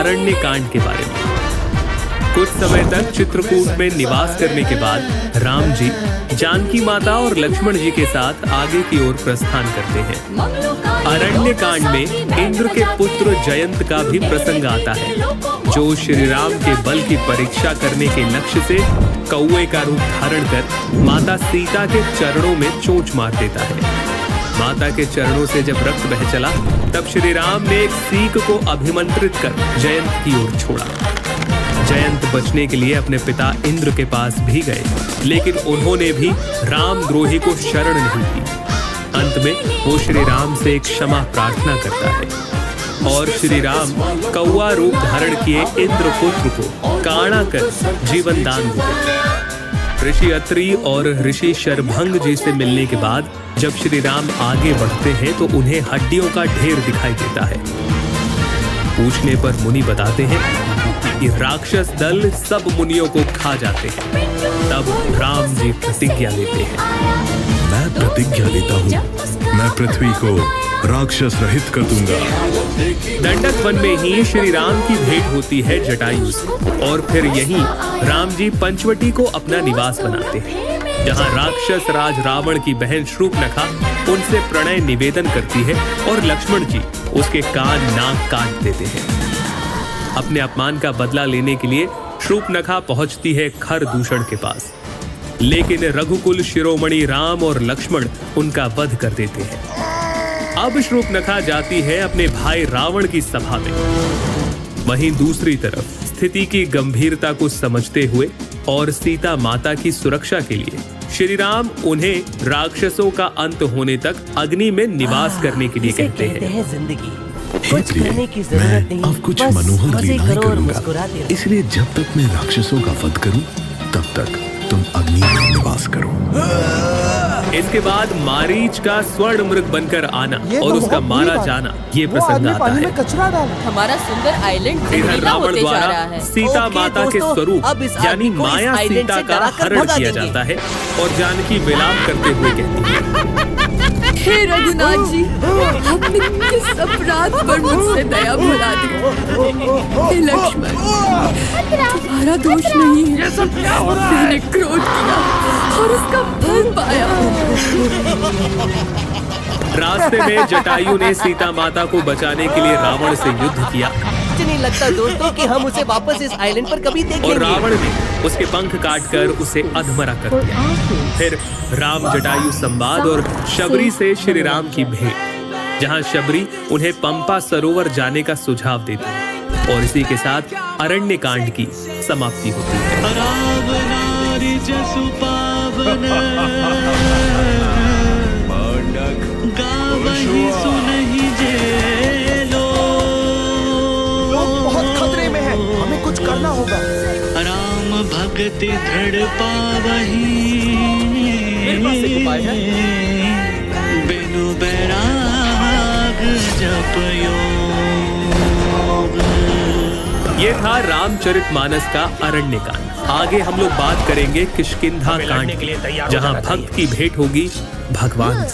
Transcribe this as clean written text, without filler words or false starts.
अरण्य कांड के बारे में। कुछ समय तक चित्रकूट में निवास करने के बाद राम जी जानकी माता और लक्ष्मण जी के साथ आगे की ओर प्रस्थान करते हैं। अरण्य कांड में इंद्र के पुत्र जयंत का भी प्रसंग आता है, जो श्री राम के बल की परीक्षा करने के लक्ष्य से कौवे का रूप धारण कर माता सीता के चरणों में चोंच मार देता है। माता के चरणों से जब रक्त बह चला, तब श्री राम ने एक सीख को अभिमंत्रित कर जयंत की ओर छोड़ा। जयंत बचने के लिए अपने पिता इंद्र के पास भी गए, लेकिन उन्होंने भी रामद्रोही को शरण नहीं दी। अंत में वो श्री राम से एक क्षमा प्रार्थना करता है और श्री राम कौवा रूप धारण किए इंद्रपुत्र को काढ़ा कर जीवन दान देते। ऋषि अत्रि और ऋषि शरभंग जी से मिलने के बाद जब श्री राम आगे बढ़ते हैं तो उन्हें हड्डियों का ढेर दिखाई देता है। पूछने पर मुनि बताते हैं कि राक्षस दल सब मुनियों को खा जाते हैं। तब राम जी प्रतिज्ञा लेते हैं, मैं प्रतिज्ञा लेता हूँ, मैं पृथ्वी को राक्षस रहित कर दूंगा। दंडक वन में ही श्री राम की भेंट होती है जटायु से और फिर यहीं राम जी पंचवटी को अपना निवास बनाते हैं, जहाँ राक्षस राज रावण की बहन शूर्पणखा उनसे प्रणय निवेदन करती है और लक्ष्मण जी उसके कान नाक काट देते हैं। अपने अपमान का बदला लेने के लिए शूर्पणखा पहुंचती है खरदूषण के पास, लेकिन रघुकुल शिरोमणि राम और लक्ष्मण उनका वध कर देते हैं। अब शूर्पणखा जाती है अपने भाई रावण की सभा में। वहीं दूसरी तरफ स्थिति की गंभीरता को समझते हुए और सीता माता की सुरक्षा के लिए श्री राम उन्हें राक्षसों का अंत होने तक अग्नि में निवास करने के लिए कहते हैं। जिंदगी कुछ करने की जरूरत नहीं, अब कुछ मनोहर लीलाएं करूंगा, इसलिए जब तक मैं राक्षसों का वध करूं, तब तक तुम अग्नि में निवास करो। इसके बाद मारीच का स्वर्ण मृग बनकर आना और उसका मारा जाना ये प्रसंग आता है। हमारा सुंदर आइलैंड इधर रावण द्वारा सीता माता के स्वरूप यानी माया सीता का हरण किया जाता है और जानकी विलाप करते हुए कहती है, हे रघुनाथ जी, आपने किस अपराध पर मुझसे दया भुला दी। हे लक्ष्मण, तुम्हारा दोष नहीं है, मैंने क्रोध किया और उसका फल पाया। रास्ते में जटायु ने सीता माता को बचाने के लिए रावण से युद्ध किया। मुझे नहीं लगता दोस्तों कि हम उसे वापस इस आइलैंड पर कभी देखेंगे। और रावण ने उसके पंख काटकर उसे अधमरा कर दिया। फिर राम जटायु संवाद और शबरी से श्री राम की भेंट, जहां शबरी उन्हें पंपा सरोवर जाने का सुझाव देती है और इसी के साथ अरण्य कांड की समाप्ति होती है। बहुत खतरे में है, हमें कुछ करना होगा। राम भक्ति दृढ़ पावही, बिनु बैराग जप योग। ये था रामचरितमानस का अरण्य कांड। आगे हम लोग बात करेंगे किष्किंधा कांड की, जहाँ भक्त की भेंट होगी भगवान